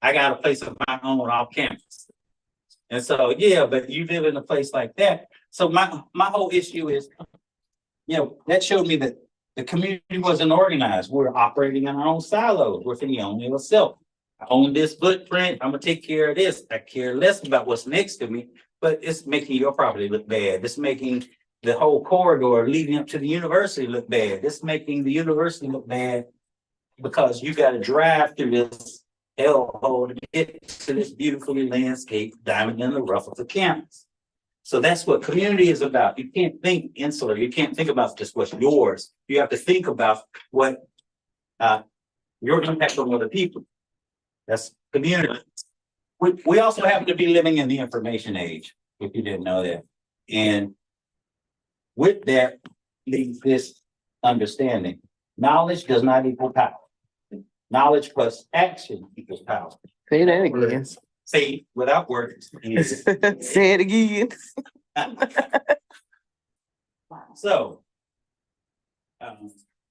I got a place of my own off campus. And so, yeah, but you live in a place like that. So my whole issue is, that showed me that the community wasn't organized. We're operating in our own silos. We're thinking only of self. I own this footprint. I'm gonna take care of this. I care less about what's next to me, but it's making your property look bad. It's making the whole corridor leading up to the university look bad. It's making the university look bad because you got to drive through this hellhole to get to this beautifully landscaped diamond in the rough of the campus. So that's what community is about. You can't think insular. You can't think about just what's yours. You have to think about what your impact on other people. That's community. We also happen to be living in the information age, if you didn't know that. And with that leads this understanding. Knowledge does not equal power. Knowledge plus action equals power. Say that again. Say without words. Say it again. So,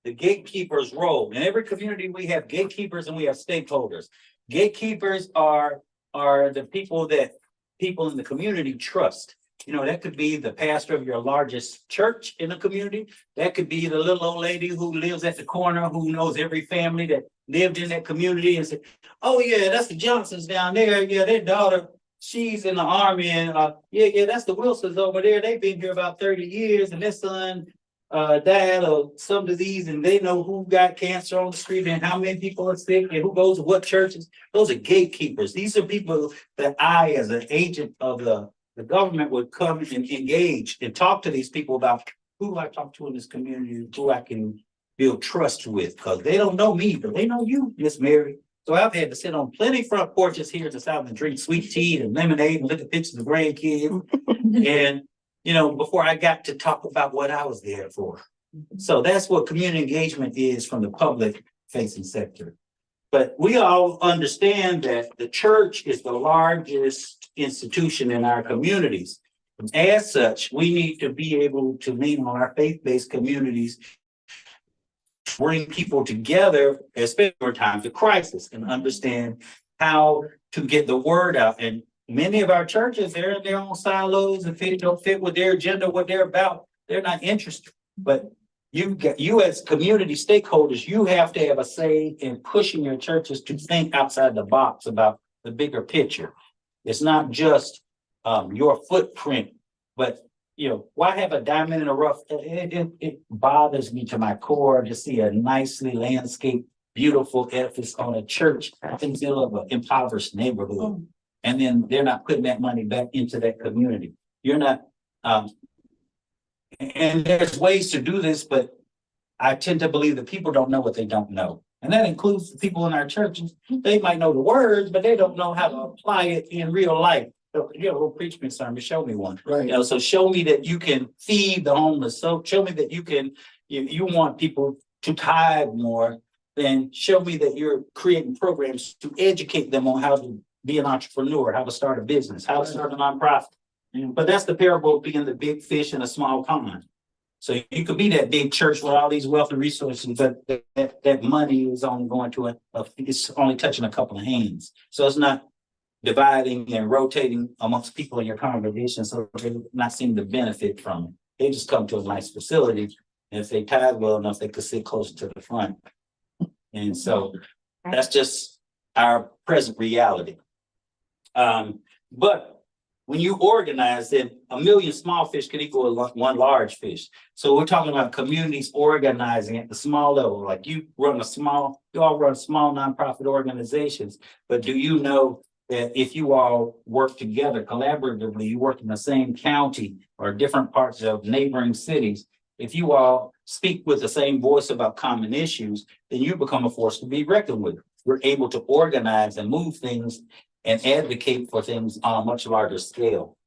the gatekeeper's role. In every community, we have gatekeepers and we have stakeholders. Gatekeepers are the people that people in the community trust. That could be the pastor of your largest church in the community. That could be the little old lady who lives at the corner, who knows every family that lived in that community and said, oh yeah, that's the Johnsons down there. Yeah, their daughter, she's in the army. And yeah, that's the Wilsons over there. They've been here about 30 years and their son died of some disease, and they know who got cancer on the street and how many people are sick and who goes to what churches. Those are gatekeepers. These are people that I, as an agent of the government, would come and engage and talk to these people about who I talk to in this community, who I can build trust with, because they don't know me, but they know you, Miss Mary. So I've had to sit on plenty front porches here in the South and drink sweet tea and lemonade and look at pictures of grandkids. And, before I got to talk about what I was there for. So that's what community engagement is from the public facing sector. But we all understand that the church is the largest institution in our communities. As such, we need to be able to lean on our faith-based communities, bring people together, especially in times of crisis, and understand how to get the word out. And many of our churches, they're in their own silos. If it don't fit with their agenda, what they're about, they're not interested. But you as community stakeholders, you have to have a say in pushing your churches to think outside the box about the bigger picture. It's not just your footprint, but why have a diamond in the rough? It bothers me to my core to see a nicely landscaped, beautiful edifice on a church in the middle of an impoverished neighborhood. And then they're not putting that money back into that community. You're not, and there's ways to do this, but I tend to believe that people don't know what they don't know. And that includes the people in our churches. They might know the words, but they don't know how to apply it in real life. We'll preach me sermon, show me one. Right. So show me that you can feed the homeless. So show me that you can, you want people to tithe more, then show me that you're creating programs to educate them on how to be an entrepreneur, how to start a business, how to start a nonprofit. But that's the parable of being the big fish in a small pond. So you could be that big church with all these wealthy resources, but that money is only going to it's only touching a couple of hands. So it's not dividing and rotating amongst people in your congregation, so they're not seeing the benefit from it. They just come to a nice facility, and if they tithe well enough, they could sit closer to the front. And so that's just our present reality. But when you organize, then a million small fish can equal one large fish. So we're talking about communities organizing at the small level. Like you all run small nonprofit organizations, but do you know that if you all work together collaboratively, you work in the same county or different parts of neighboring cities, if you all speak with the same voice about common issues, then you become a force to be reckoned with. We're able to organize and move things and advocate for things on a much larger scale.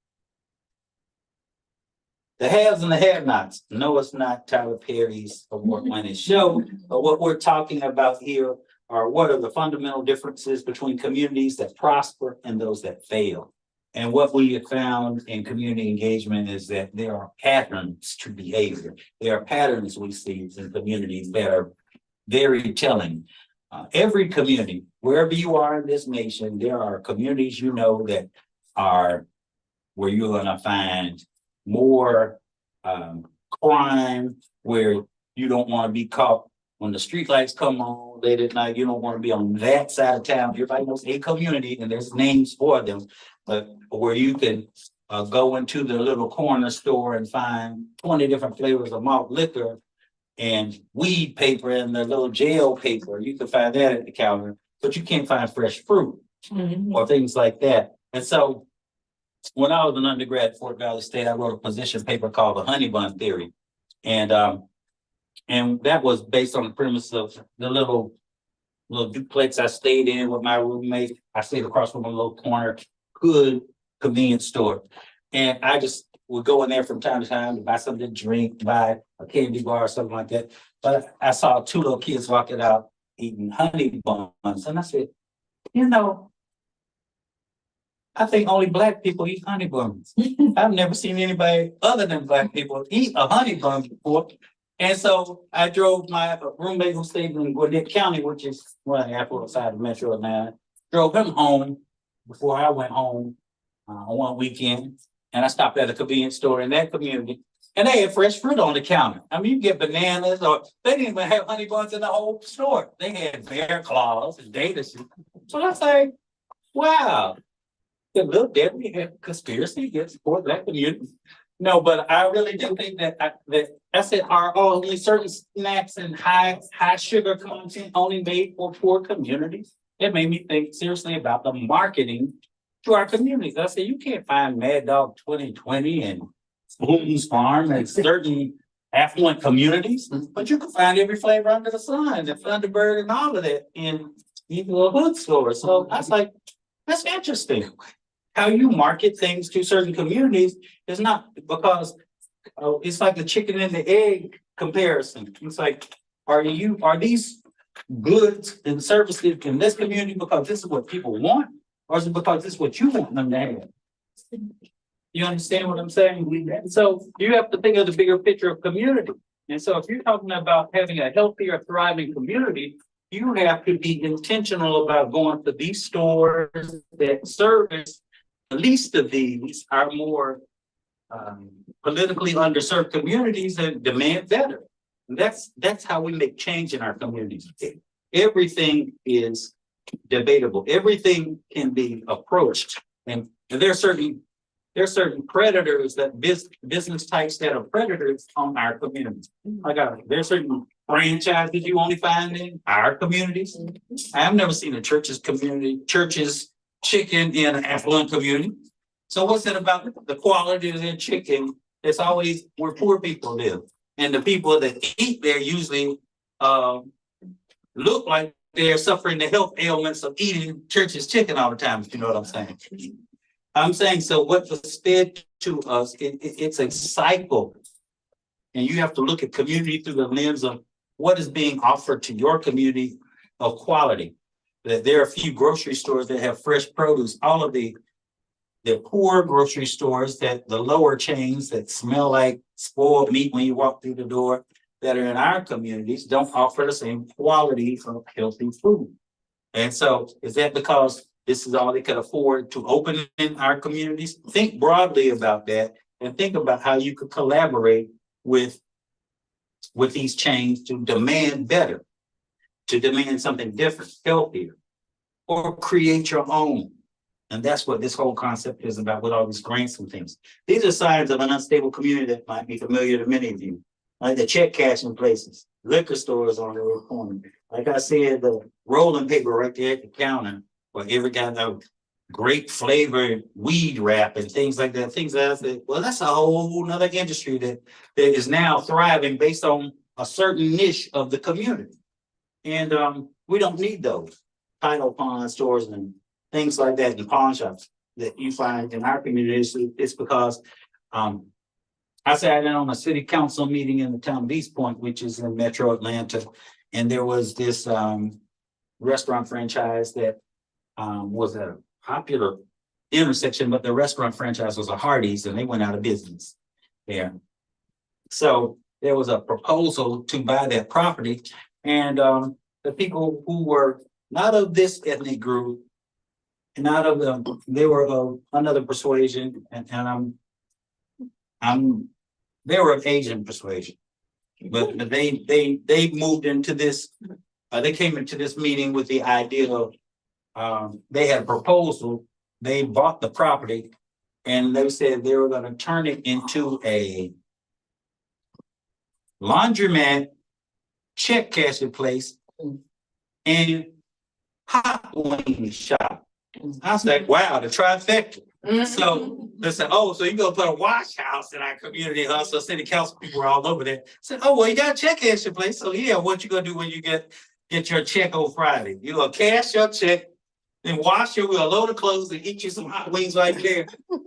The haves and the have-nots. No, it's not Tyler Perry's award-winning show, but what we're talking about here are what are the fundamental differences between communities that prosper and those that fail. And what we have found in community engagement is that there are patterns to behavior. There are patterns we see in communities that are very telling. every community, wherever you are in this nation, there are communities that are where you're gonna find more crime, where you don't want to be caught when the street lights come on late at night. You don't want to be on that side of town. Everybody knows a community, and there's names for them, but where you can go into the little corner store and find 20 different flavors of malt liquor and weed paper and the little jail paper. You can find that at the counter, but you can't find fresh fruit or things like that. And so when I was an undergrad at Fort Valley State, I wrote a position paper called the honey bun theory. And that was based on the premise of the little duplex I stayed in with my roommate. I stayed across from a little corner, good convenience store. And I just would go in there from time to time to buy something to drink, buy a candy bar or something like that. But I saw two little kids walking out eating honey buns. And I said, I think only Black people eat honey buns. I've never seen anybody other than Black people eat a honey bun before. And so I drove my roommate who stayed in Gwinnett County, which is half outside of Metro Atlanta, drove him home before I went home on one weekend. And I stopped at a convenience store in that community, and they had fresh fruit on the counter. I mean, you get bananas, or they didn't even have honey buns in the whole store. They had bear claws and data. So I was like, wow. The little Debbie had conspiracy against support Black community. No, but I really do think that I said are only certain snacks and high sugar content only made for poor communities. It made me think seriously about the marketing to our communities. I said you can't find Mad Dog 2020 and Boone's Farm and certain affluent communities, but you can find every flavor under the sun, the Thunderbird and all of that in even little hood stores. So I was like, that's interesting. How you market things to certain communities is not because it's like the chicken and the egg comparison. It's like, are these goods and services in this community because this is what people want, or is it because this is what you want them to have? You understand what I'm saying? So you have to think of the bigger picture of community. And so if you're talking about having a healthier, thriving community, you have to be intentional about going to these stores that service the least of these are more politically underserved communities and demand better. And that's how we make change in our communities. Everything is debatable. Everything can be approached, and there are certain predators that business types that are predators on our communities. Like there's certain franchises you only find in our communities. I've never seen a church's chicken in an affluent community. So what's it about the quality of their chicken? It's always where poor people live. And the people that eat there usually look like they're suffering the health ailments of eating church's chicken all the time, if you know what I'm saying. I'm saying, so what was fed to us, it's a cycle. And you have to look at community through the lens of what is being offered to your community of quality. That there are a few grocery stores that have fresh produce. All of the poor grocery stores, that the lower chains that smell like spoiled meat when you walk through the door, that are in our communities, don't offer the same quality of healthy food. And so is that because this is all they could afford to open in our communities? Think broadly about that and think about how you could collaborate with these chains to demand better, to demand something different, healthier, or create your own. And that's what this whole concept is about with all these grants and things. These are signs of an unstable community that might be familiar to many of you, like the check cashing places, liquor stores on the corner. Like I said, the rolling paper right there at the counter, or every kind of grape flavored weed wrap and things like that. Things that I said, well, that's a whole nother industry that is now thriving based on a certain niche of the community. And we don't need those title pawn stores and things like that in pawn shops that you find in our communities. It's because I sat in on a city council meeting in the town of East Point, which is in Metro Atlanta, and there was this restaurant franchise that was a popular intersection, but the restaurant franchise was a Hardee's, and they went out of business there. So there was a proposal to buy that property, and the people who were not of this ethnic group, and not of them, they were of another persuasion, and they were of Asian persuasion. But they moved into this, they came into this meeting with the idea of, they had a proposal, they bought the property, and they said they were gonna turn it into a laundromat, check cashing place, and hot wing shop. I was like, wow, the trifecta. So they said, oh, so you gonna put a wash house in our community, huh? So city council people were all over there. Said, oh, well, you got a check cashing place. So yeah, what you gonna do when you get your check on Friday? You gonna cash your check, then wash your, we'll load of clothes and eat you some hot wings right there.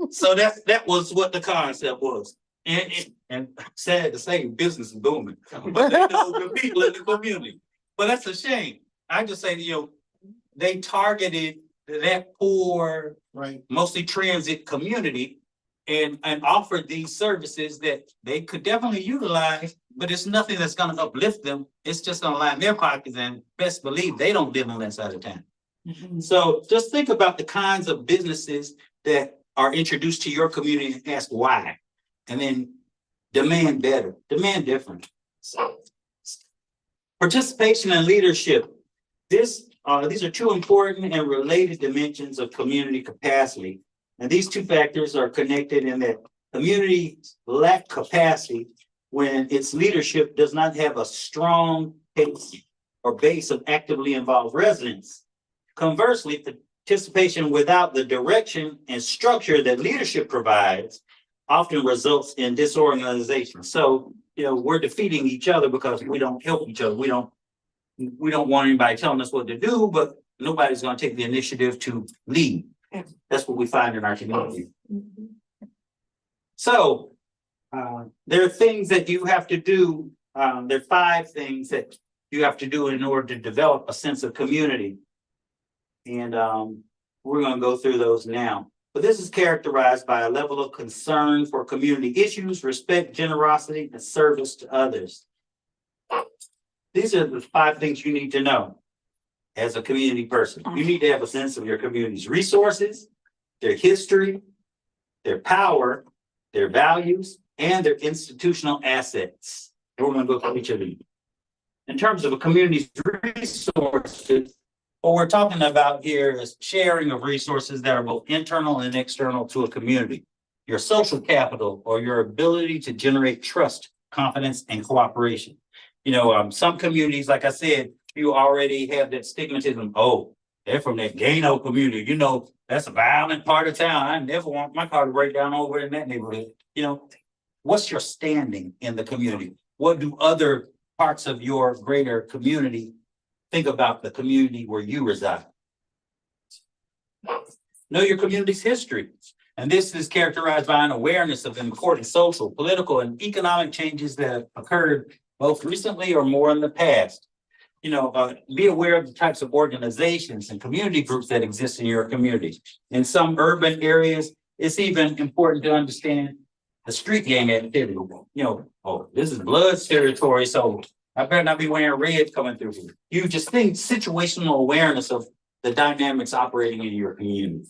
So that was what the concept was. And sad to say, business is booming. But they know the people in the community. But that's a shame. I just say, they targeted that poor, Right. mostly transit community and offered these services that they could definitely utilize, but it's nothing that's gonna uplift them. It's just gonna line their pockets, and best believe they don't live on that side of town. So just think about the kinds of businesses that are introduced to your community and ask why. And then demand better, demand different. So, participation and leadership. These are two important and related dimensions of community capacity. And these two factors are connected in that communities lack capacity when its leadership does not have a strong base or base of actively involved residents. Conversely, participation without the direction and structure that leadership provides often results in disorganization. So, we're defeating each other because we don't help each other. We don't want anybody telling us what to do, but nobody's going to take the initiative to lead. That's what we find in our community. So, there are things that you have to do. There are 5 things that you have to do in order to develop a sense of community. And we're going to go through those now. But this is characterized by a level of concern for community issues, respect, generosity, and service to others. These are the 5 things you need to know as a community person. You need to have a sense of your community's resources, their history, their power, their values, and their institutional assets. And we're going to go through each of these. In terms of a community's resources, what we're talking about here is sharing of resources that are both internal and external to a community. Your social capital, or your ability to generate trust, confidence, and cooperation. Some communities, like I said, you already have that stigmatism. Oh, they're from that Gano community. That's a violent part of town. I never want my car to break down over in that neighborhood. What's your standing in the community? What do other parts of your greater community think about the community where you reside? Know your community's history. And this is characterized by an awareness of important social, political, and economic changes that have occurred both recently or more in the past. Be aware of the types of organizations and community groups that exist in your community. In some urban areas, it's even important to understand the street gang activity. Oh, this is Blood's territory, so I better not be wearing red coming through here. You just think situational awareness of the dynamics operating in your community.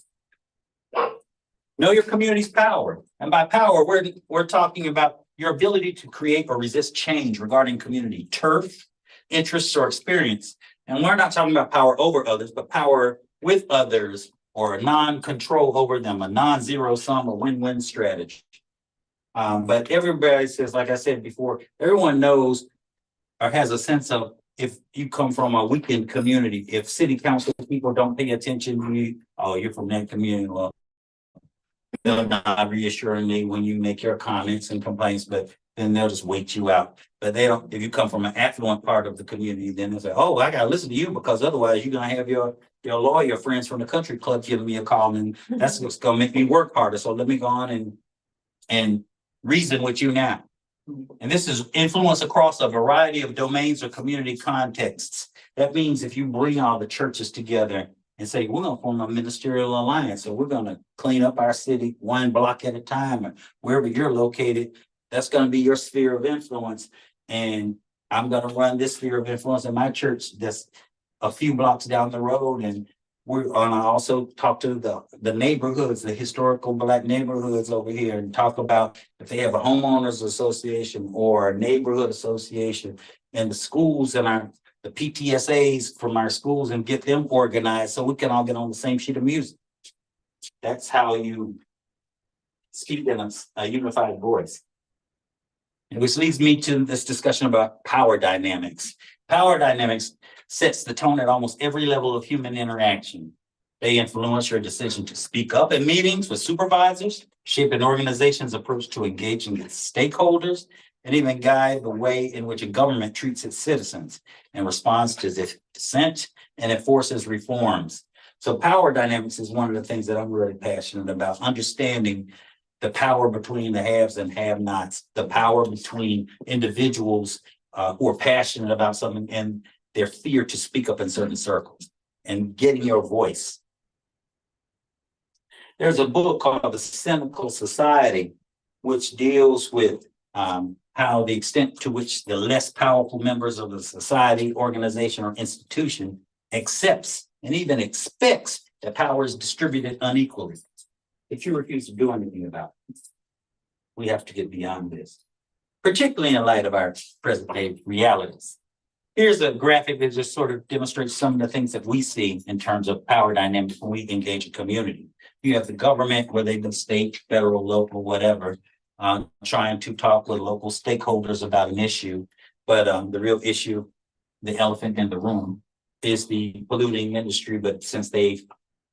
Know your community's power. And by power, we're talking about your ability to create or resist change regarding community turf, interests, or experience. And we're not talking about power over others, but power with others, or a non-control over them, a non-zero sum or win-win strategy. But everybody says, like I said before, everyone knows or has a sense of, if you come from a weakened community, if city council people don't pay attention to you, oh, you're from that community. Well, they're not reassuring me when you make your comments and complaints, but then they'll just wait you out. But they don't, if you come from an affluent part of the community, then they'll say, oh, I gotta listen to you, because otherwise you're gonna have your lawyer friends from the country club giving me a call, and that's what's gonna make me work harder. So let me go on and reason with you now. And this is influence across a variety of domains or community contexts. That means if you bring all the churches together and say, we're going to form a ministerial alliance, or we're going to clean up our city 1 block at a time, or wherever you're located, that's going to be your sphere of influence. And I'm gonna run this sphere of influence in my church that's a few blocks down the road, and I also talk to the neighborhoods, the historical Black neighborhoods over here, and talk about if they have a homeowners association or a neighborhood association, and the schools and the PTSAs from our schools, and get them organized so we can all get on the same sheet of music. That's how you speak in a unified voice. Which leads me to this discussion about power dynamics. Power dynamics sets the tone at almost every level of human interaction. They influence your decision to speak up in meetings with supervisors, shape an organization's approach to engaging its stakeholders, and even guide the way in which a government treats its citizens and responds to dissent and enforces reforms. So power dynamics is one of the things that I'm really passionate about, understanding the power between the haves and have-nots, the power between individuals who are passionate about something and their fear to speak up in certain circles and getting your voice. There's a book called The Cynical Society, which deals with how the extent to which the less powerful members of the society, organization, or institution accepts and even expects that power is distributed unequally. If you refuse to do anything about it, we have to get beyond this, particularly in light of our present day realities. Here's a graphic that just sort of demonstrates some of the things that we see in terms of power dynamics when we engage a community. You have the government, whether they be state, federal, local, whatever, trying to talk with local stakeholders about an issue. But the real issue, the elephant in the room, is the polluting industry. But since they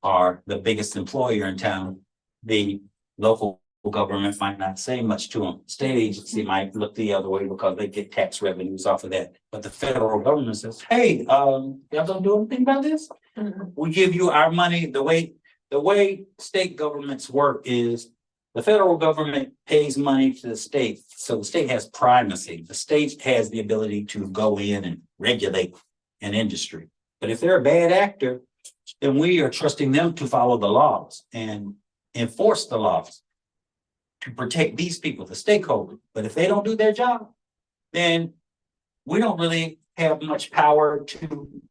are the biggest employer in town, the local government might not say much to them. State agency might look the other way because they get tax revenues off of that. But the federal government says, hey, y'all gonna do anything about this? We give you our money. The way state governments work is the federal government pays money to the state. So the state has primacy. The state has the ability to go in and regulate an industry. But if they're a bad actor, then we are trusting them to follow the laws and enforce the laws to protect these people, the stakeholders. But if they don't do their job, then we don't really have much power to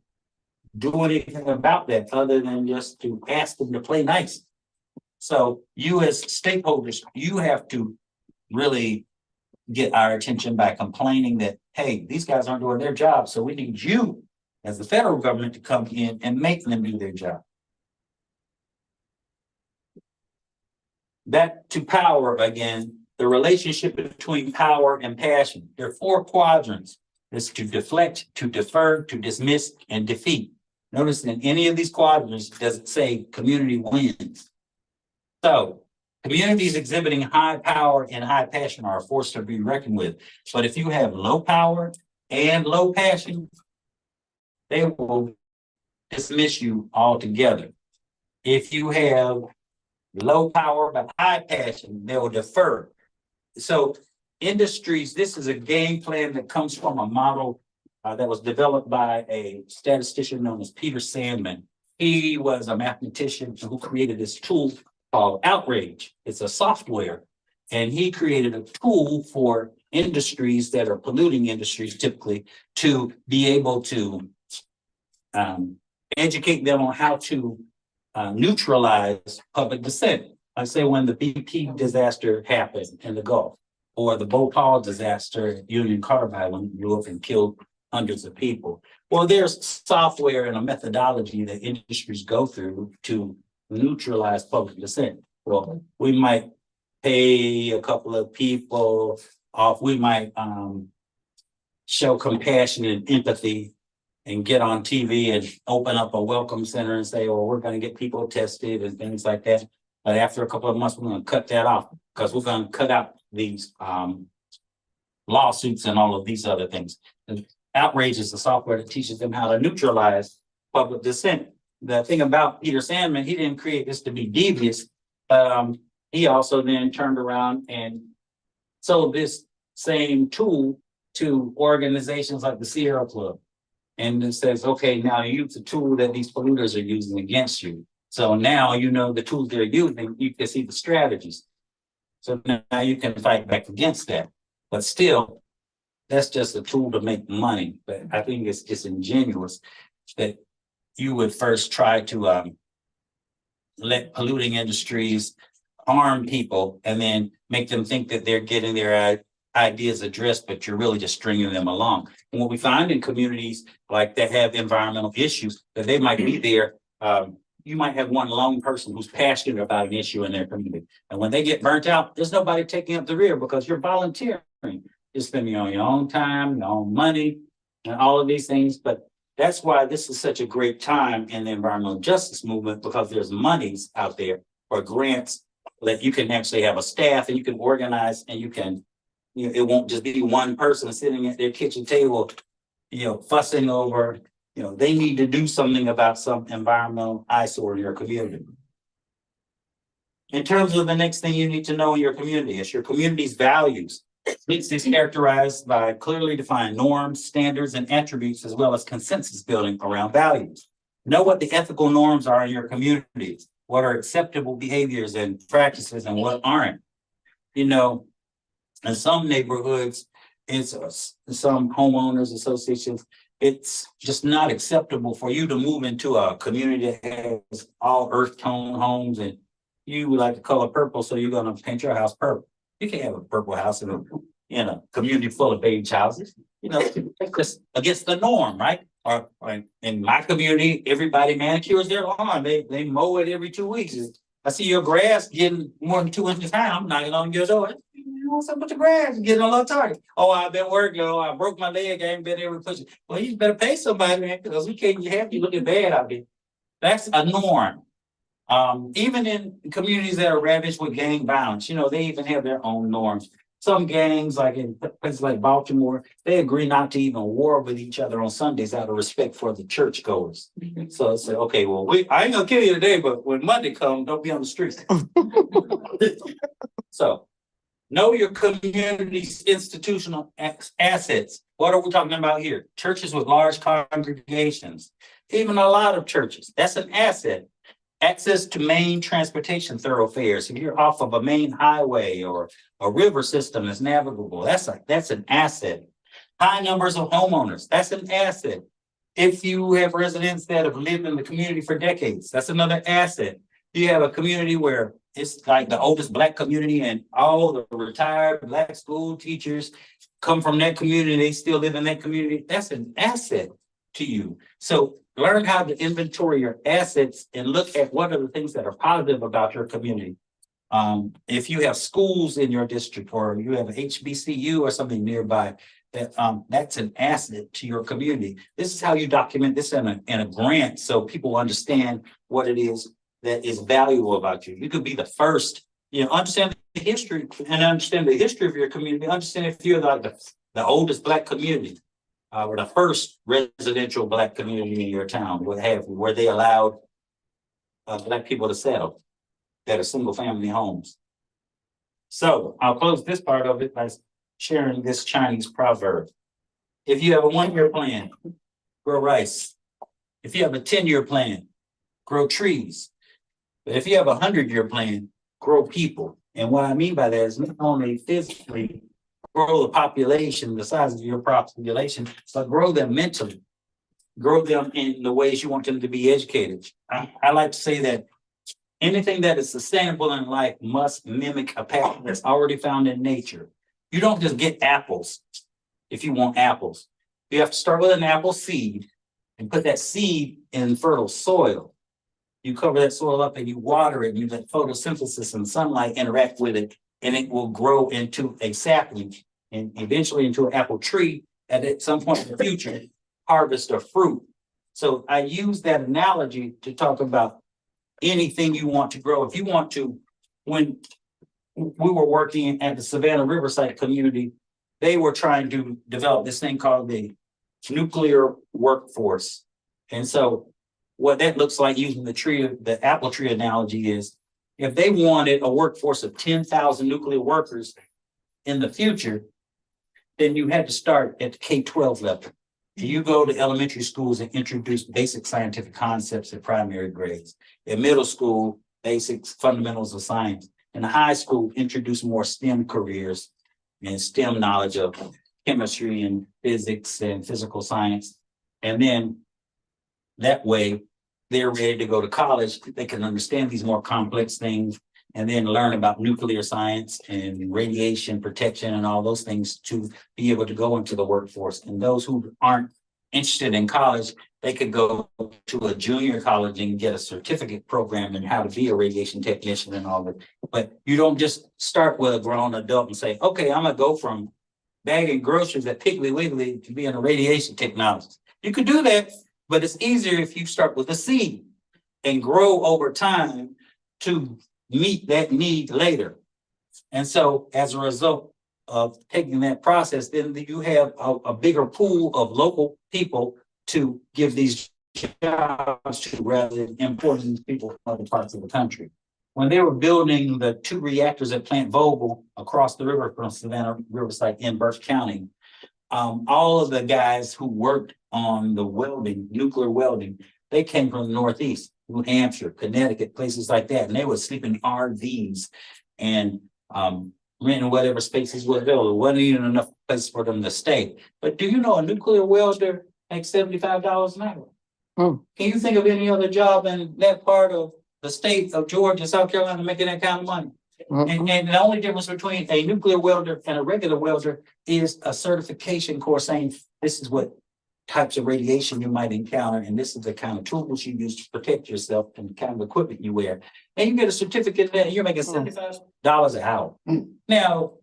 do anything about that other than just to ask them to play nice. So you as stakeholders, you have to really get our attention by complaining that, hey, these guys aren't doing their job. So we need you as the federal government to come in and make them do their job. Back to power again, the relationship between power and passion. There are 4 quadrants. It's to deflect, to defer, to dismiss, and defeat. Notice in any of these quadrants, does it say community wins? So communities exhibiting high power and high passion are a force to be reckoned with. But if you have low power and low passion, they will dismiss you altogether. If you have low power but high passion, they will defer. So industries, this is a game plan that comes from a model that was developed by a statistician known as Peter Sandman. He was a mathematician who created this tool called Outrage. It's a software, and he created a tool for industries that are polluting industries typically to be able to educate them on how to neutralize public dissent. I say when the BP disaster happened in the Gulf, or the Bhopal disaster at Union Carbide when it blew up and killed hundreds of people. Well, there's software and a methodology that industries go through to neutralize public dissent. Well, we might pay a couple of people off. We might show compassion and empathy and get on TV and open up a welcome center and say, well, we're going to get people tested and things like that. But after a couple of months, we're going to cut that off because we're going to cut out these lawsuits and all of these other things. And Outrage is the software that teaches them how to neutralize public dissent. The thing about Peter Sandman, he didn't create this to be devious. He also then turned around and sold this same tool to organizations like the Sierra Club. And it says, okay, now use the tool that these polluters are using against you. So now you know the tools they're using, you can see the strategies. So now you can fight back against that. But still, that's just a tool to make money. But I think it's disingenuous that you would first try to let polluting industries harm people and then make them think that they're getting their ideas addressed, but you're really just stringing them along. And what we find in communities like that have environmental issues, that they might be there. You might have one lone person who's passionate about an issue in their community. And when they get burnt out, there's nobody taking up the rear because you're volunteering. You're spending on your own time, your own money, and all of these things. But that's why this is such a great time in the environmental justice movement, because there's monies out there or grants that you can actually have a staff and you can organize and you can, it won't just be one person sitting at their kitchen table, fussing over, they need to do something about some environmental eyesore in your community. In terms of the next thing you need to know in your community, is your community's values. This is characterized by clearly defined norms, standards, and attributes, as well as consensus building around values. Know what the ethical norms are in your communities, what are acceptable behaviors and practices and what aren't. In some neighborhoods, some homeowners associations, it's just not acceptable for you to move into a community that has all earth tone homes and you like the color purple, so you're going to paint your house purple. You can't have a purple house in a community full of beige houses. It's just against the norm, right? Or in my community, everybody manicures their lawn. They mow it every 2 weeks. I see your grass getting more than 2 inches high. I'm knocking on your door. What's up with the grass? Getting a little tired. Oh, I've been working. Oh, I broke my leg. I ain't been able to push it. Well, you better pay somebody, man, because we can't have you looking bad out there. That's a norm. Even in communities that are ravaged with gang violence, they even have their own norms. Some gangs, like in places like Baltimore, they agree not to even war with each other on Sundays out of respect for the churchgoers. So it's like, okay, well, I ain't gonna kill you today, but when Monday comes, don't be on the streets. So, know your community's institutional assets. What are we talking about here? Churches with large congregations, even a lot of churches. That's an asset. Access to main transportation thoroughfares. If you're off of a main highway or a river system that's navigable, that's an asset. High numbers of homeowners, that's an asset. If you have residents that have lived in the community for decades, that's another asset. You have a community where it's like the oldest Black community and all the retired Black school teachers come from that community, they still live in that community, that's an asset to you. So learn how to inventory your assets and look at what are the things that are positive about your community. If you have schools in your district or you have an HBCU or something nearby, that's an asset to your community. This is how you document this in a grant so people understand what it is that is valuable about you. You could be the first, understand the history and understand the history of your community. Understand if you're like the oldest Black community. Or the first residential Black community in your town, where they allowed Black people to settle that are single family homes. So I'll close this part of it by sharing this Chinese proverb. If you have a 1-year plan, grow rice. If you have a 10-year plan, grow trees. But if you have a 100-year plan, grow people. And what I mean by that is not only physically grow the population, the size of your population, but grow them mentally, grow them in the ways you want them to be educated. I like to say that anything that is sustainable in life must mimic a pattern that's already found in nature. You don't just get apples if you want apples. You have to start with an apple seed and put that seed in fertile soil. You cover that soil up and you water it, and you let photosynthesis and sunlight interact with it, and it will grow into a sapling and eventually into an apple tree, and at some point in the future, harvest a fruit. So I use that analogy to talk about anything you want to grow. If you want to, when we were working at the Savannah Riverside community, they were trying to develop this thing called the nuclear workforce. And so what that looks like, using the apple tree analogy, is if they wanted a workforce of 10,000 nuclear workers in the future, then you had to start at the K-12 level. You go to elementary schools and introduce basic scientific concepts at primary grades. In middle school, basics, fundamentals of science. In high school, introduce more STEM careers and STEM knowledge of chemistry and physics and physical science. And then that way they're ready to go to college. They can understand these more complex things and then learn about nuclear science and radiation protection and all those things to be able to go into the workforce. And those who aren't interested in college, they could go to a junior college and get a certificate program in how to be a radiation technician and all that. But you don't just start with a grown adult and say, okay, I'm gonna go from bagging groceries at Piggly Wiggly to being a radiation technologist. You could do that, but it's easier if you start with a seed and grow over time to meet that need later. And so as a result of taking that process, then you have a bigger pool of local people to give these jobs to rather than importing people from other parts of the country. When they were building the 2 reactors at Plant Vogtle across the river from Savannah Riverside in Burke County, all of the guys who worked on the welding, nuclear welding, they came from the Northeast, New Hampshire, Connecticut, places like that. And they would sleep in RVs and renting whatever spaces were available. There wasn't even enough place for them to stay. But do you know a nuclear welder makes $75 an hour? Can you think of any other job in that part of the state of Georgia, South Carolina, making that kind of money? And the only difference between a nuclear welder and a regular welder is a certification course saying this is what types of radiation you might encounter, and this is the kind of tools you use to protect yourself and the kind of equipment you wear. And you get a certificate that you're making $75 an hour. Now,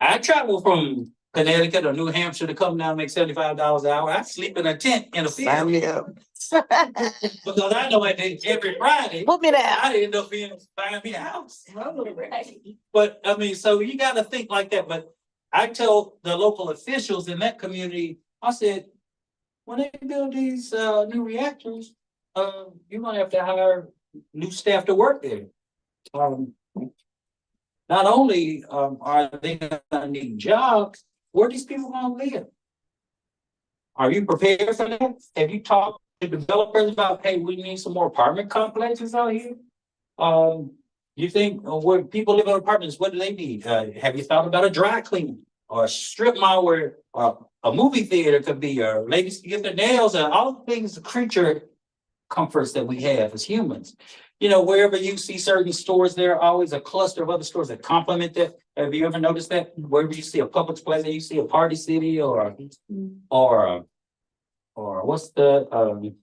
I travel from Connecticut or New Hampshire to come down and make $75 an hour. I sleep in a tent in a Sign field me up. because I know every Friday Put me down. I end up buying me a house. But I mean, so you got to think like that. But I tell the local officials in that community, I said, when they build these new reactors, you're gonna have to hire new staff to work there. Not only are they gonna need jobs, where are these people gonna live? Are you prepared for that? Have you talked to developers about, hey, we need some more apartment complexes out here? You think where people live in apartments, what do they need? Have you thought about a dry cleaning or a strip mall where a movie theater could be, or ladies to get their nails, and all the things, the creature comforts that we have as humans. You know, wherever you see certain stores, there are always a cluster of other stores that complement that. Have you ever noticed that? Wherever you see a Publix Plaza, you see a Party City or what's the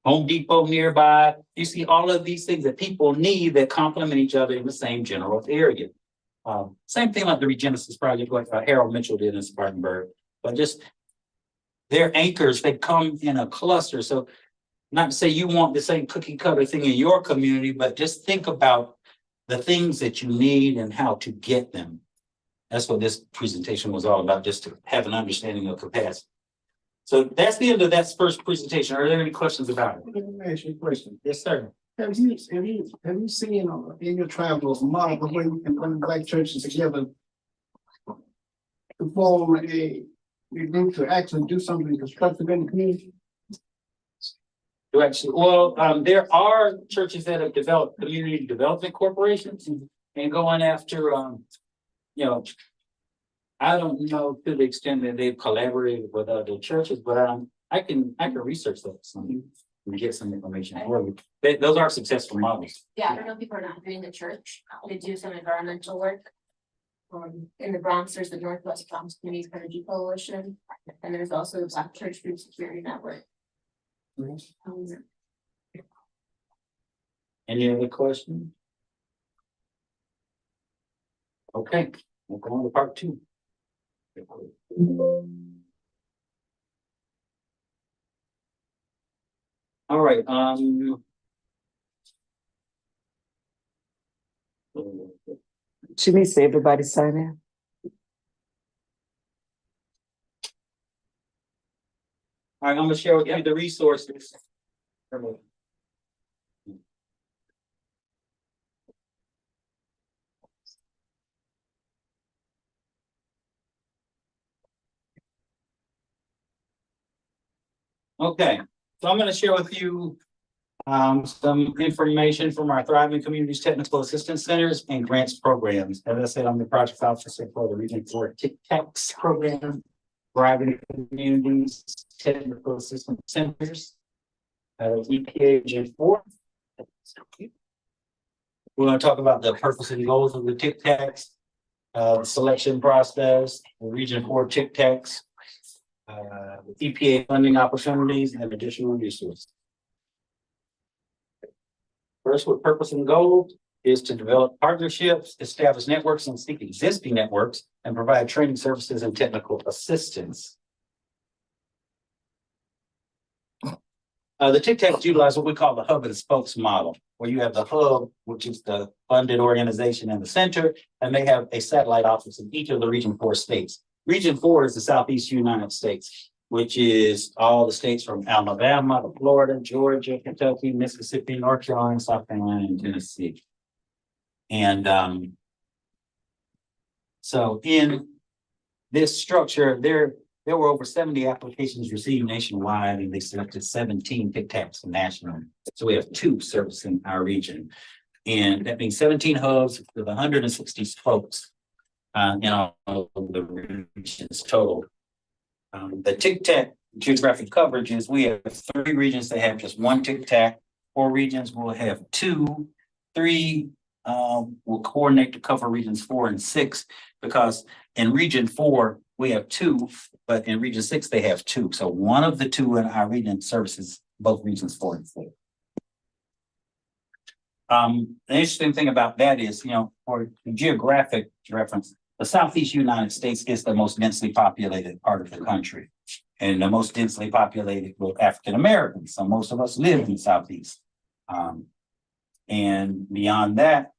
Home Depot nearby. You see all of these things that people need that complement each other in the same general area. Same thing like the Regenesis Project, like Harold Mitchell did in Spartanburg, but just they're anchors, they come in a cluster. So not to say you want the same cookie cutter thing in your community, but just think about the things that you need and how to get them. That's what this presentation was all about, just to have an understanding of capacity. So that's the end of that first presentation. Are there any questions about it? Let me ask you a question. Yes, sir. Have you seen in your travels a model of where you can bring black churches together to form a group to actually do something constructive in the community? Well, there are churches that have developed community development corporations and going after, you know, I don't know to the extent that they've collaborated with other churches, but I can research those and get some information for you. Those are successful models. Yeah, I don't know if people are not doing the church. They do some environmental work. In the Bronx, there's the Northwest Bronx Community Energy Coalition, and there's also the Black Church Food Security Network. Any other questions? Okay, we'll go on to part 2. All right, Should we say everybody sign in? all right, I'm gonna share with you the resources. Okay, so I'm gonna share with you some information from our Thriving Communities Technical Assistance Centers and grants programs. As I said, I'm the project officer for the Region 4 TIC Tax program. thriving communities, technical assistance centers, EPA Gen 4. We're going to talk about the purpose and goals of the Tic Tacs, the selection process, the Region 4 Tic Tacs, EPA funding opportunities, and additional resources. First, with purpose and goal is to develop partnerships, establish networks, and seek existing networks, and provide training services and technical assistance. The Tic Tacs utilize what we call the hub and spokes model, where you have the hub, which is the funded organization in the center, and they have a satellite office in each of the Region 4 states. Region 4 is the Southeast United States, which is all the states from Alabama to Florida, Georgia, Kentucky, Mississippi, North Carolina, South Carolina, and Tennessee. And so in this structure, there were over 70 applications received nationwide, and they selected 17 Tic Tacs nationally. So we have 2 servicing our region. And that means 17 hubs with 160 spokes in all of the regions total. The Tic Tac geographic coverage is we have 3 regions that have just 1 Tic Tac. 4 regions will have 2, 3 will coordinate to cover regions 4 and 6, because in Region 4 we have 2, but in Region 6 they have 2. So one of the 2 in our region services both regions 4 and 6. The interesting thing about that is, for geographic reference, the Southeast United States is the most densely populated part of the country, and the most densely populated with African Americans. So most of us live in the Southeast. And beyond that,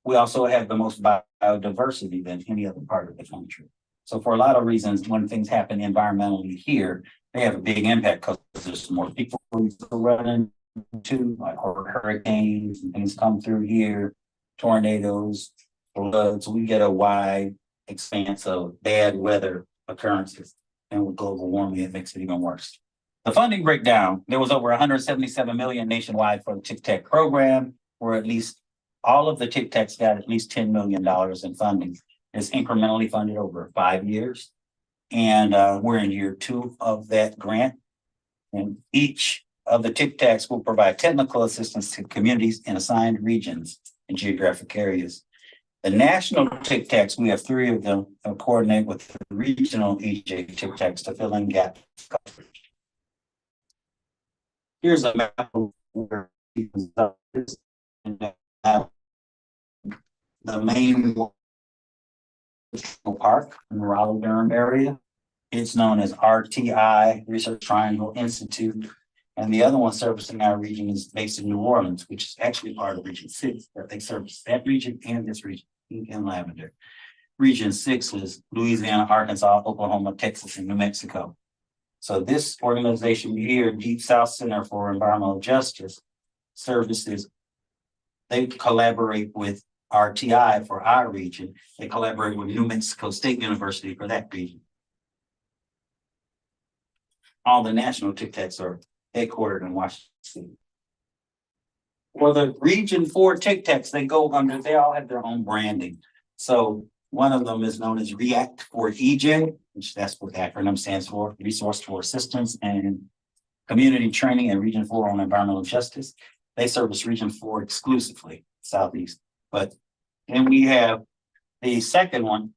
we also have the most biodiversity than any other part of the country. So for a lot of reasons, when things happen environmentally here, they have a big impact because there's more people to run into, like hurricanes and things come through here, tornadoes, floods. We get a wide expanse of bad weather occurrences, and with global warming, it makes it even worse. The funding breakdown, there was over 177 million nationwide for the Tic Tac program, where at least all of the Tic Tacs got at least $10 million in funding. It's incrementally funded over 5 years. And we're in year 2 of that grant. And each of the Tic Tacs will provide technical assistance to communities in assigned regions and geographic areas. The national Tic Tacs, we have 3 of them, coordinate with the regional EJ Tic Tacs to fill in gaps. Here's a map of where the main park in the Raleigh-Durham area. It's known as RTI, Research Triangle Institute. And the other one servicing our region is based in New Orleans, which is actually part of Region 6, but they service that region and this region in Lavender. Region 6 is Louisiana, Arkansas, Oklahoma, Texas, and New Mexico. So this organization here, Deep South Center for Environmental Justice Services, they collaborate with RTI for our region. They collaborate with New Mexico State University for that region. All the national Tic Tacs are headquartered in Washington. For the Region 4 Tic Tacs, they all have their own branding. So one of them is known as REACT for EJ, which that's what the acronym stands for, Resource for Assistance and Community Training in Region 4 on Environmental Justice. They service Region 4 exclusively, Southeast. But then we have the second one,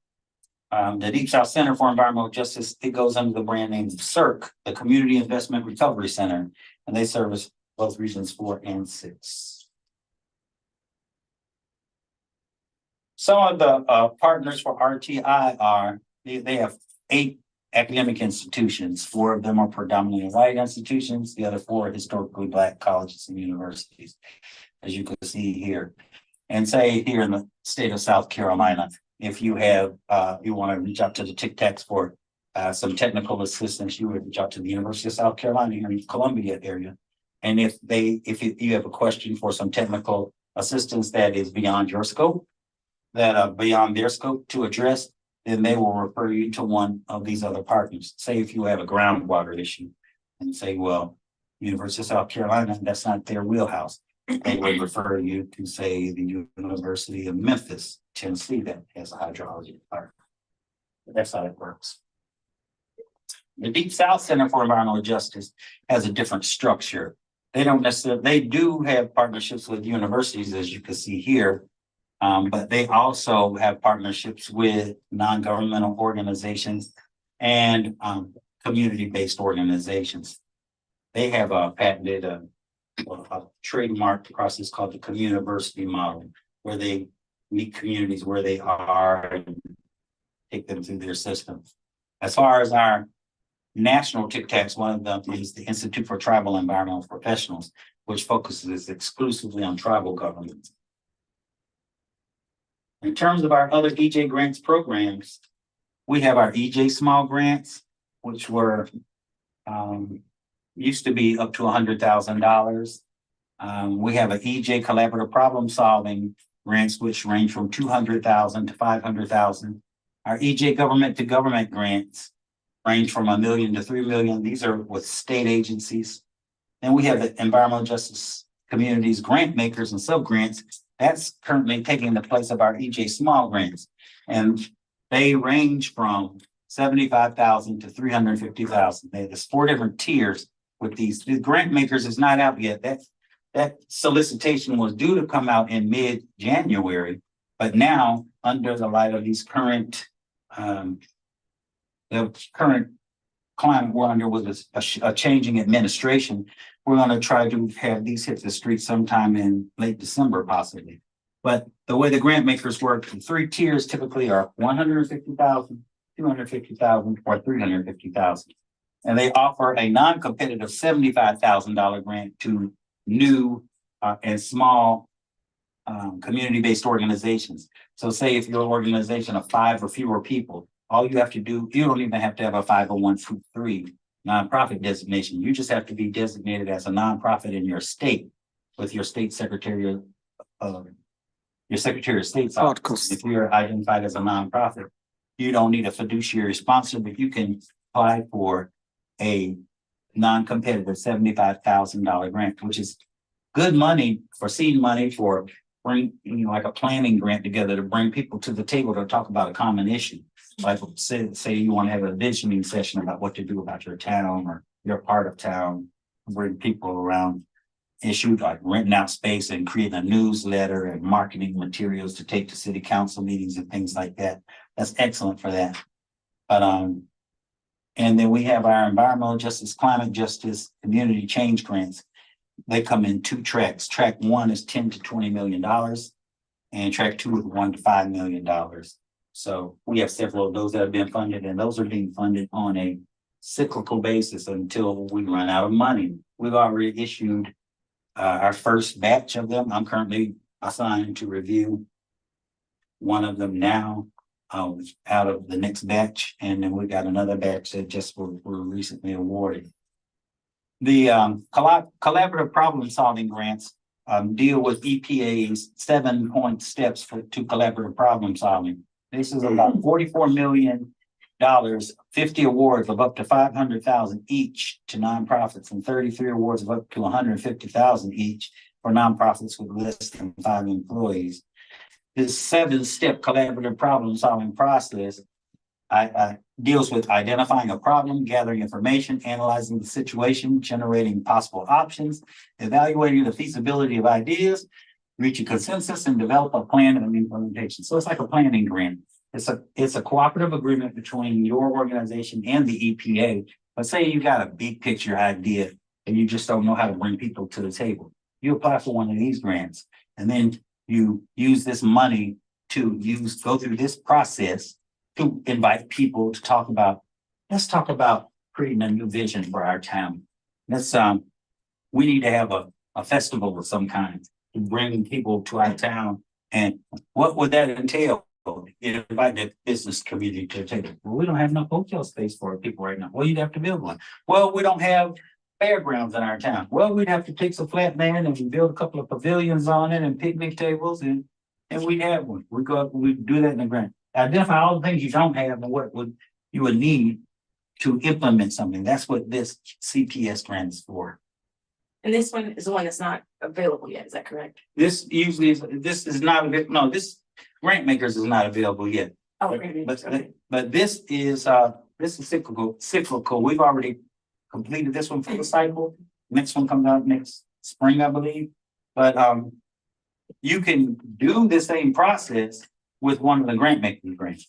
the Deep South Center for Environmental Justice. It goes under the brand name CIRC, the Community Investment Recovery Center, and they service both Regions 4 and 6. Some of the partners for RTI are, they have 8 academic institutions. 4 of them are predominantly white institutions. The other 4 are historically Black colleges and universities, as you can see here. And say here in the state of South Carolina, if you have, you want to reach out to the Tic Tacs for some technical assistance, you would reach out to the University of South Carolina here in the Columbia area. And if you have a question for some technical assistance that is beyond your scope, beyond their scope to address, then they will refer you to one of these other partners. Say if you have a groundwater issue and say, well, University of South Carolina, that's not their wheelhouse. They would refer you to, say, the University of Memphis, Tennessee, that has a hydrology department. That's how it works. The Deep South Center for Environmental Justice has a different structure. They don't necessarily, they do have partnerships with universities, as you can see here. But they also have partnerships with non-governmental organizations and community-based organizations. They have a patented a trademark process called the community model, where they meet communities where they are and take them through their systems. As far as our national TICTACs, one of them is the Institute for Tribal Environmental Professionals, which focuses exclusively on tribal governments. In terms of our other EJ grants programs, we have our EJ small grants, which were used to be up to $100,000. We have an EJ collaborative problem solving grants, which range from $200,000 to $500,000. Our EJ government to government grants range from $1 million to $3 million. These are with state agencies. Then we have the environmental justice communities grant makers and sub grants. That's currently taking the place of our EJ small grants. And they range from $75,000 to $350,000. There's 4 different tiers with these. The grant makers is not out yet. That solicitation was due to come out in mid-January, but now under the light of these current the current climate we're under with a changing administration, we're going to try to have these hit the street sometime in late December, possibly. But the way the grant makers work, the 3 tiers typically are $150,000, $250,000, or $350,000. And they offer a non-competitive $75,000 grant to new and small community-based organizations. So say if you're an organization of 5 or fewer people, all you have to do, you don't even have to have a 501c3 nonprofit designation. You just have to be designated as a nonprofit in your state with your state secretary of state's office. If you're identified as a nonprofit, you don't need a fiduciary sponsor, but you can apply for a non-competitive $75,000 grant, which is good money for seed money for bring, like a planning grant together to bring people to the table to talk about a common issue. Like say you want to have a visioning session about what to do about your town or your part of town, bring people around issues like renting out space and creating a newsletter and marketing materials to take to city council meetings and things like that. That's excellent for that. But and then we have our environmental justice, climate justice, community change grants. They come in 2 tracks. Track 1 is $10 to $20 million, and track 2 is $1 to $5 million. So we have several of those that have been funded, and those are being funded on a cyclical basis until we run out of money. We've already issued our first batch of them. I'm currently assigned to review one of them now out of the next batch, and then we got another batch that just were recently awarded. The collaborative problem solving grants deal with EPA's 7-point steps to collaborative problem solving. This is about $44 million, 50 awards of up to $500,000 each to nonprofits, and 33 awards of up to $150,000 each for nonprofits with less than 5 employees. This 7-step collaborative problem solving process deals with identifying a problem, gathering information, analyzing the situation, generating possible options, evaluating the feasibility of ideas, reach a consensus, and develop a plan and implementation. So it's like a planning grant. It's a cooperative agreement between your organization and the EPA. But say you got a big picture idea and you just don't know how to bring people to the table. You apply for one of these grants, and then you use this money to go through this process to invite people to talk about, let's talk about creating a new vision for our town. We need to have a festival of some kind to bring people to our town. And what would that entail? Invite the business community to the table. Well, we don't have enough hotel space for people right now. Well, you'd have to build one. Well, we don't have fairgrounds in our town. Well, we'd have to take some flat land and build a couple of pavilions on it and picnic tables, and we'd have one. We'd do that in the grant. Identify all the things you don't have and what you would need to implement something. That's what this CPS grant is for. And this one is the one that's not available yet, is that correct? This is not available. No, this Grantmakers is not available yet. Oh, but this is the this is cyclical. We've already completed this one for the cycle. Next one comes out next spring, I believe. But you can do the same process with one of the Grantmaker grants.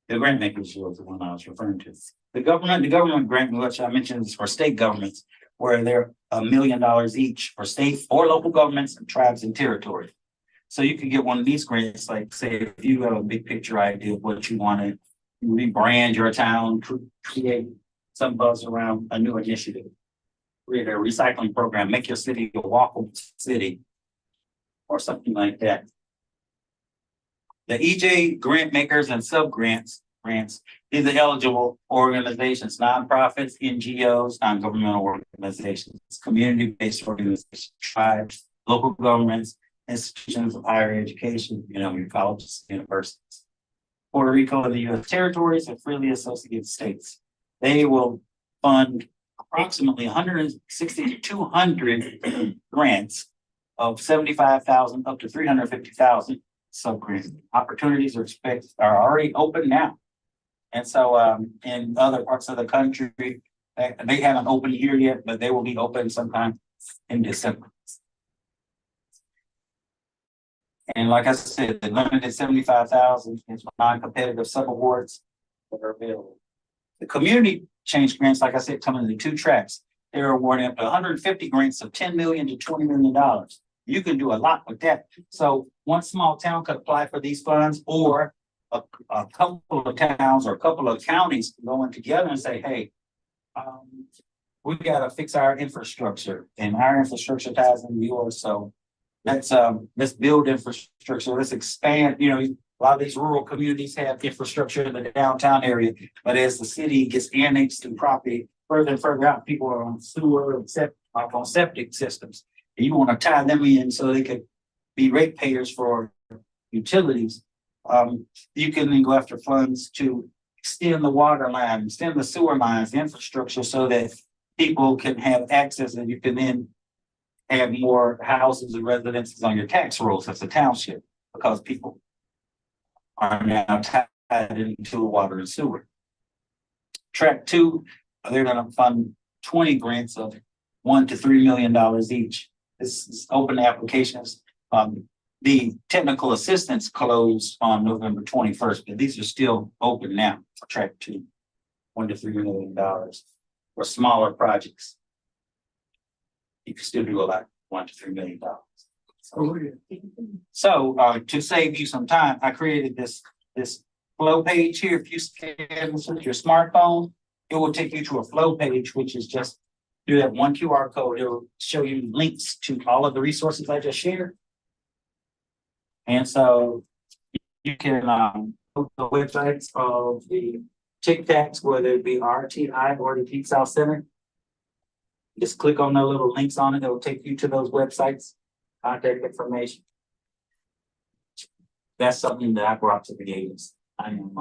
The Grantmaker was the one I was referring to. The government grant, which I mentioned, is for state governments, where they're $1 million each for state or local governments, and tribes and territories. So you can get one of these grants, like say, if you have a big picture idea of what you want to rebrand your town, create some buzz around a new initiative, create a recycling program, make your city a walkable city, or something like that. The EJ grant makers and grants, these are eligible organizations, nonprofits, NGOs, non-governmental organizations, community-based organizations, tribes, local governments, institutions of higher education, your colleges, universities. Puerto Rico and the U.S. territories and freely associated states. They will fund approximately 160 to 200 grants of 75,000 up to 350,000 sub-grants. Opportunities are already open now. And so in other parts of the country, they haven't opened here yet, but they will be open sometime in December. And like I said, the limited 75,000 is non-competitive sub-awards that are available. The community change grants, like I said, come in 2 tracks. They're awarding up to 150 grants of $10 million to $20 million. You can do a lot with that. So one small town could apply for these funds, or a couple of towns or a couple of counties going together and say, hey, we got to fix our infrastructure, and our infrastructure ties into yours. So let's build infrastructure. Let's expand. A lot of these rural communities have infrastructure in the downtown area, but as the city gets annexed and property further and further out, people are on sewer and septic systems. And you want to tie them in so they could be ratepayers for utilities. You can then go after funds to extend the water line, extend the sewer lines, the infrastructure, so that people can have access, and you can then have more houses and residences on your tax rolls as a township, because people are now tied into water and sewer. Track 2, they're going to fund 20 grants of $1 to $3 million each. This is open applications. The technical assistance closed on November 21st, but these are still open now for track 2, $1 to $3 million for smaller projects. You can still do about $1 to $3 million. So to save you some time, I created this flow page here. If you scan with your smartphone, it will take you to a flow page, which is just do that one QR code. It will show you links to all of the resources I just shared. And so you can go to the websites of the Tic Tacs, whether it be RTI or the Peak South Center. Just click on the little links on it. It will take you to those websites, contact information. That's something that I brought to the agency. I am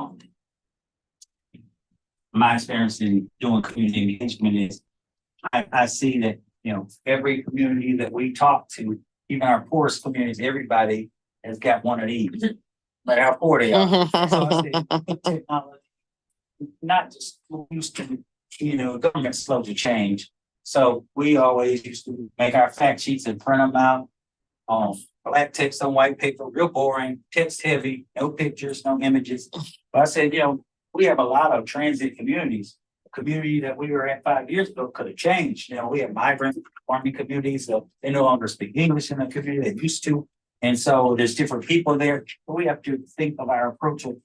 my experience in doing community engagement is I see that, every community that we talk to, even our poorest communities, everybody has got one of these, but how poor they are. So I say, technology, not just used to, government slow to change. So we always used to make our fact sheets and print them out on black text on white paper, real boring, text heavy, no pictures, no images. But I said, we have a lot of transit communities. A community that we were at 5 years ago could have changed. We have migrant farming communities, so they no longer speak English in the community they used to. And so there's different people there. But we have to think of our approach of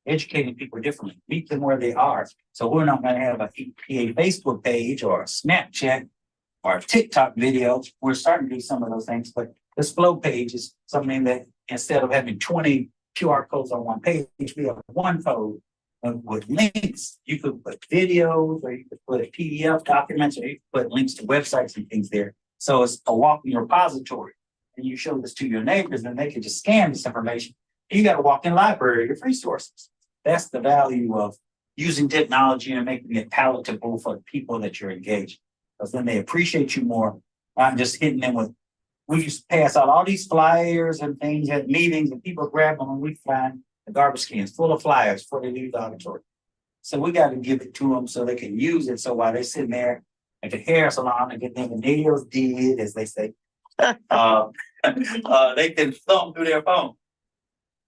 educating people differently, meet them where they are. So we're not going to have a Facebook page or a Snapchat or a TikTok video. We're starting to do some of those things, but this flow page is something that instead of having 20 QR codes on one page, we have one code with links. You could put videos, or you could put PDF documents, or you could put links to websites and things there. So it's a walking repository. And you show this to your neighbors, and they can just scan this information. You got a walk-in library of resources. That's the value of using technology and making it palatable for the people that you're engaging. Because then they appreciate you more. Not just hitting them with, we used to pass out all these flyers and things at meetings, and people grab them, and we find the garbage cans full of flyers before they leave the auditorium. So we gotta give it to them so they can use it. So while they're sitting there at the hair salon and getting their nails did, as they say, they can thumb through their phone.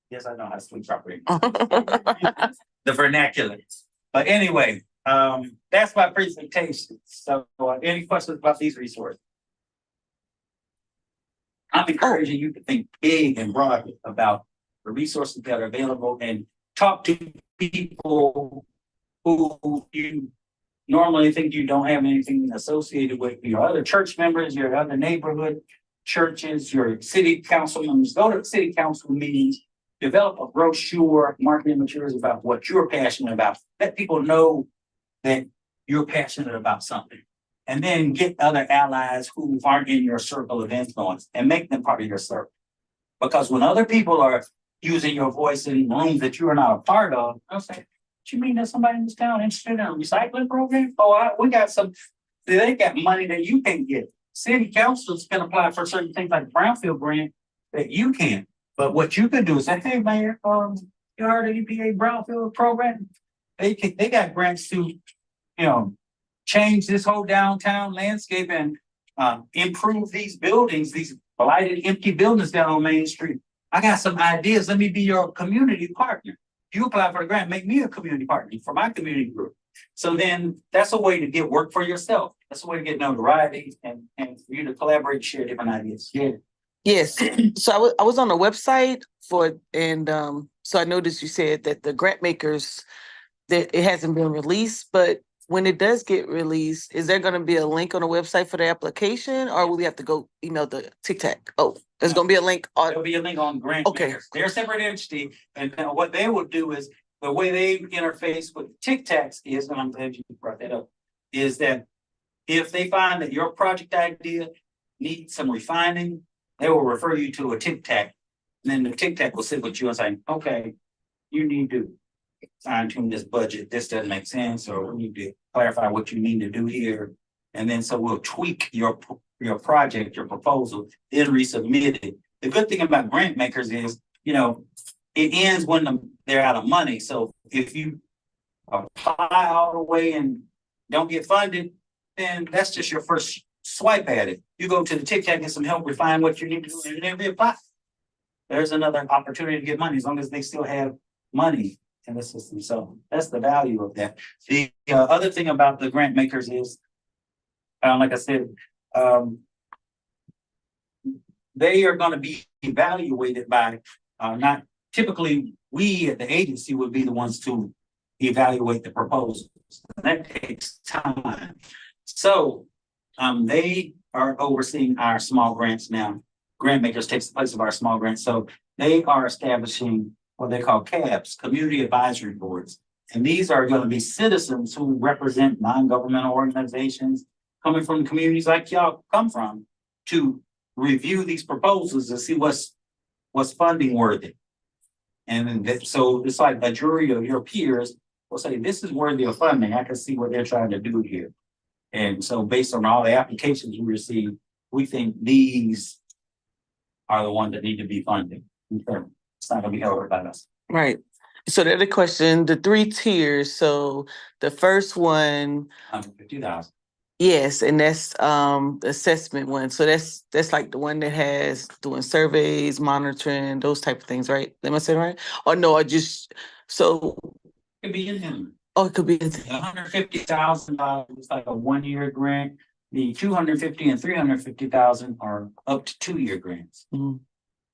Yes, I know how to speak properly. The vernacular. But anyway, that's my presentation. So any questions about these resources? I'm encouraging you to think big and broad about the resources that are available and talk to people who you normally think you don't have anything associated with, your other church members, your other neighborhood churches, your city council members. Go to city council meetings, develop a brochure, marketing materials about what you're passionate about. Let people know that you're passionate about something. And then get other allies who aren't in your circle of influence and make them part of your circle. Because when other people are using your voice in rooms that you are not a part of, I'll say, what you mean there's somebody in this town interested in a recycling program? Oh, we got some, they got money that you can't get. City councils can apply for certain things like brownfield grant that you can't. But what you could do is say, hey, Mayor, you heard of EPA brownfield program? They got grants to, change this whole downtown landscape and improve these buildings, these blighted, empty buildings down on Main Street. I got some ideas. Let me be your community partner. You apply for the grant, make me a community partner for my community group. So then that's a way to get work for yourself. That's a way to get notoriety and for you to collaborate, share different ideas. Yeah. Yes, so I was on the website so I noticed you said that the grant makers, that it hasn't been released, but when it does get released, is there gonna be a link on the website for the application, or will we have to go email the Tic Tac? Oh, there's gonna be a link There'll on, be a link on Grantmaker. Okay. They're a separate entity, and now what they will do is, the way they interface with Tic Tacs is, and I'm glad you brought that up, is that if they find that your project idea needs some refining, they will refer you to a Tic Tac. And then the Tic Tac will sit with you and say, okay, you need to fine tune this budget, this doesn't make sense, or we need to clarify what you need to do here. And then so we'll tweak your project, your proposal, then resubmit it. The good thing about grant makers is, it ends when they're out of money. So if you apply all the way and don't get funded, then that's just your first swipe at it. You go to the Tic Tac, get some help, refine what you need to do, and then reapply. There's another opportunity to get money as long as they still have money in the system. So that's the value of that. The other thing about the grant makers is, like I said, they are going to be evaluated by not typically we at the agency would be the ones to evaluate the proposals. That takes time. So they are overseeing our small grants now. Grant makers takes the place of our small grants. So they are establishing what they call CABs, community advisory boards. And these are going to be citizens who represent non-governmental organizations coming from the communities like y'all come from to review these proposals and see what's funding worthy. And so it's like a jury of your peers will say, this is worthy of funding. I can see what they're trying to do here. And so based on all the applications we receive, we think these are the ones that need to be funded. It's not gonna be held by us. right. So the other question, the 3 tiers, so the first one, 150,000. yes, and that's the assessment one. So that's like the one that has doing surveys, monitoring, those type of things, right? Am I saying right? Or no, I just so Could be in him. it could be $150,000 is like a 1-year grant. The 250 and 350,000 are up to 2-year grants. Mhm.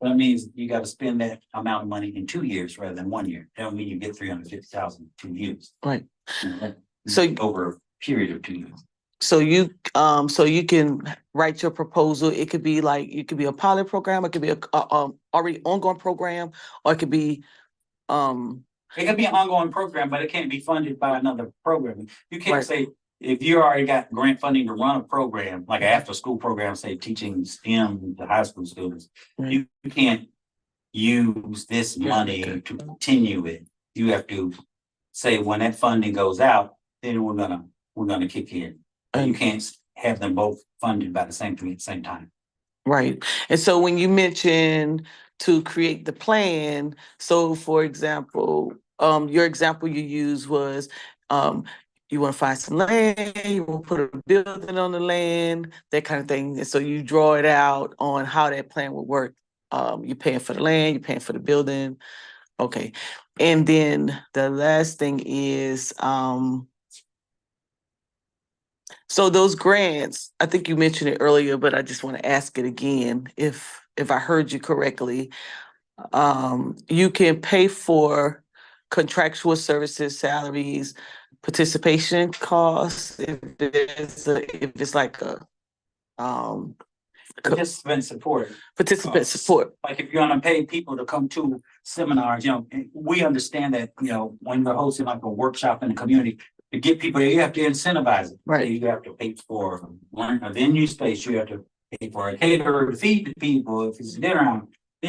That means you got to spend that amount of money in 2 years rather than 1 year. That don't mean you get 350,000 in 2 years. right. That- So- over a period of 2 years. So you can write your proposal. It could be a pilot program, it could be a already ongoing program, or it could be It could be an ongoing program, but it can't be funded by another program. You can't Right. say, if you already got grant funding to run a program, like an after-school program, say teaching STEM to high school students, Right. you can't use this money to continue it. You have to say when that funding goes out, then we're gonna kick in. And you can't have them both funded by the same thing at the same time. right. And so when you mentioned to create the plan, so for example, your example you used was You want to find some land, you want to put a building on the land, that kind of thing. And so you draw it out on how that plan would work. You're paying for the land, you're paying for the building. Okay. And then the last thing is, so those grants, I think you mentioned it earlier, but I just want to ask it again, if I heard you correctly. You can pay for contractual services, salaries, participation costs, if it's like a Participant support. participant support. Like if you're gonna pay people to come to seminars, we understand that, when we're hosting like a workshop in the community, to get people there, you have to incentivize it. Right. You have to pay for one, a venue space, you have to pay for a caterer to feed the people, if it's dinner,